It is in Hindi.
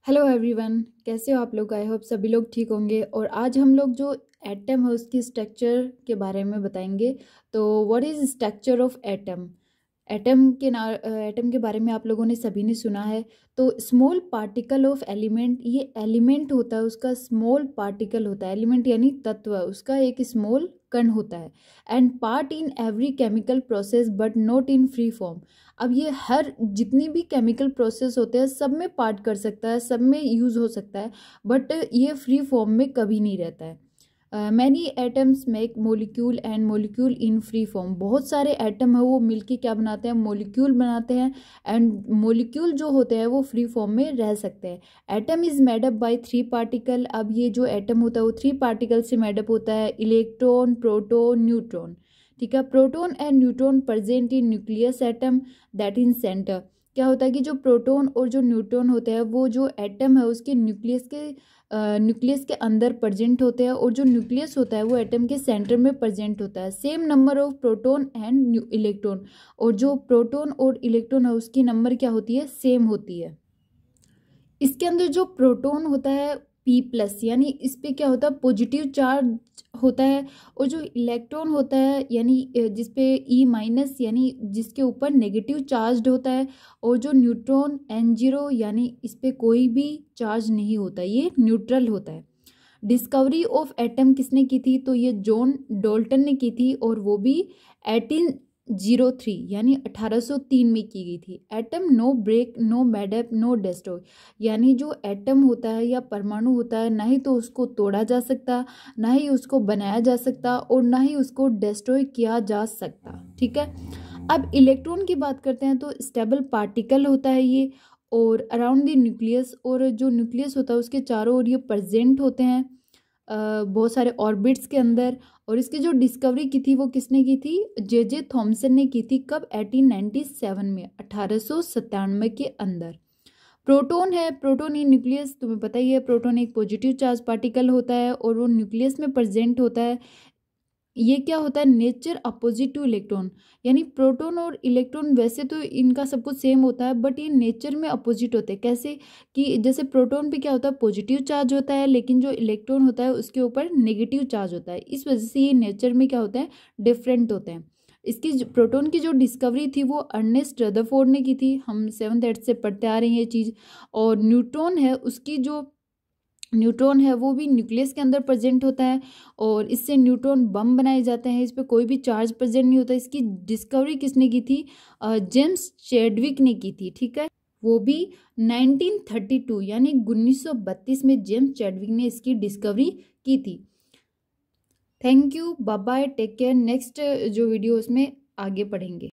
हेलो एवरीवन, कैसे हो आप लोग। आई होप सभी लोग ठीक होंगे। और आज हम लोग जो एटम है उसकी स्ट्रक्चर के बारे में बताएंगे। तो what is structure of atom. Atom के बारे में आप लोगों ने सभी ने सुना है। तो स्मॉल पार्टिकल ऑफ एलिमेंट, ये एलिमेंट होता है उसका स्मॉल पार्टिकल होता है। एलिमेंट यानी तत्व, उसका एक स्मॉल कण होता है। And part in every chemical process but not in free form. अब ये हर जितनी भी केमिकल प्रोसेस होते हैं सब में पार्ट कर सकता है, सब में यूज़ हो सकता है, बट ये फ्री फॉर्म में कभी नहीं रहता है। Many atoms make molecule and molecule in free form. बहुत सारे एटम है वो मिलके क्या बनाते हैं, मोलिक्यूल बनाते हैं। एंड मोलिक्यूल जो होते हैं वो फ्री फॉर्म में रह सकते हैं। Atom is made up by 3 particle. अब ये जो एटम होता है वो 3 पार्टिकल से मेडअप होता है, इलेक्ट्रॉन, प्रोटॉन, न्यूट्रॉन। ठीक है, proton and neutron present in nucleus atom that in centre. क्या होता है कि जो प्रोटॉन और जो न्यूट्रॉन होते हैं वो जो एटम है उसके न्यूक्लियस के अंदर प्रेजेंट होते हैं, और जो न्यूक्लियस होता है वो एटम के सेंटर में प्रेजेंट होता है। Same number of proton and electron, और जो प्रोटॉन और इलेक्ट्रॉन है उसकी नंबर क्या होती है, सेम होती है। इसके अंदर जो प्रोटॉन होता है P+, यानी इस पे क्या होता है, पॉजिटिव चार्ज होता है। और जो इलेक्ट्रॉन होता है यानी जिस पे E-, यानी जिसके ऊपर नेगेटिव चार्ज होता है। और जो न्यूट्रॉन N0, यानी इस पे कोई भी चार्ज नहीं होता, ये न्यूट्रल होता है। डिस्कवरी ऑफ एटम किसने की थी, तो ये जॉन डाल्टन ने की थी, और वो भी 1803 यानी 1803 में की गई थी। Atom no break, no made up, no destroy. यानी जो एटम होता है या परमाणु होता है, ना ही तो उसको तोड़ा जा सकता, ना ही उसको बनाया जा सकता, और ना ही उसको डिस्ट्रॉय किया जा सकता। ठीक है, अब इलेक्ट्रॉन की बात करते हैं तो स्टेबल पार्टिकल होता है ये, और अराउंड द न्यूक्लियस, और जो न्यूक्लियस होता है उसके चारों ओर ये प्रेजेंट होते हैं बहुत सारे ऑर्बिट्स के अंदर। और इसकी जो डिस्कवरी की थी वो किसने की थी, जे थॉमसन ने की थी। कब, 1897 में, 1897 के अंदर। प्रोटॉन है, प्रोटॉन इन न्यूक्लियस, तुम्हें पता ही है प्रोटॉन एक पॉजिटिव चार्ज पार्टिकल होता है और वो न्यूक्लियस में प्रेजेंट होता है। ये क्या होता है, नेचर अपोजिट टू इलेक्ट्रॉन। यानी प्रोटॉन और इलेक्ट्रॉन वैसे तो इनका सब कुछ सेम होता है, बट ये नेचर में अपोजिट होते हैं। कैसे कि जैसे प्रोटॉन पे क्या होता है, पॉजिटिव चार्ज होता है, लेकिन जो इलेक्ट्रॉन होता है उसके ऊपर नेगेटिव चार्ज होता है। इस वजह से ये नेचर में क्या होता है, डिफरेंट होते हैं। इसकी प्रोटॉन की जो डिस्कवरी थी वो अर्नेस्ट रदरफोर्ड ने की थी। हम 7th 8th से पढ़ते आ रहे हैं ये चीज़। और न्यूट्रॉन है वो भी न्यूक्लियस के अंदर प्रेजेंट होता है, और इससे न्यूट्रॉन बम बनाए जाते हैं। इस पर कोई भी चार्ज प्रेजेंट नहीं होता। इसकी डिस्कवरी किसने की थी, जेम्स चैडविक ने की थी। ठीक है, वो भी 1932 यानी 1932 में जेम्स चैडविक ने इसकी डिस्कवरी की थी। Thank you, bye bye, take care. Next जो वीडियो उसमें आगे पढ़ेंगे।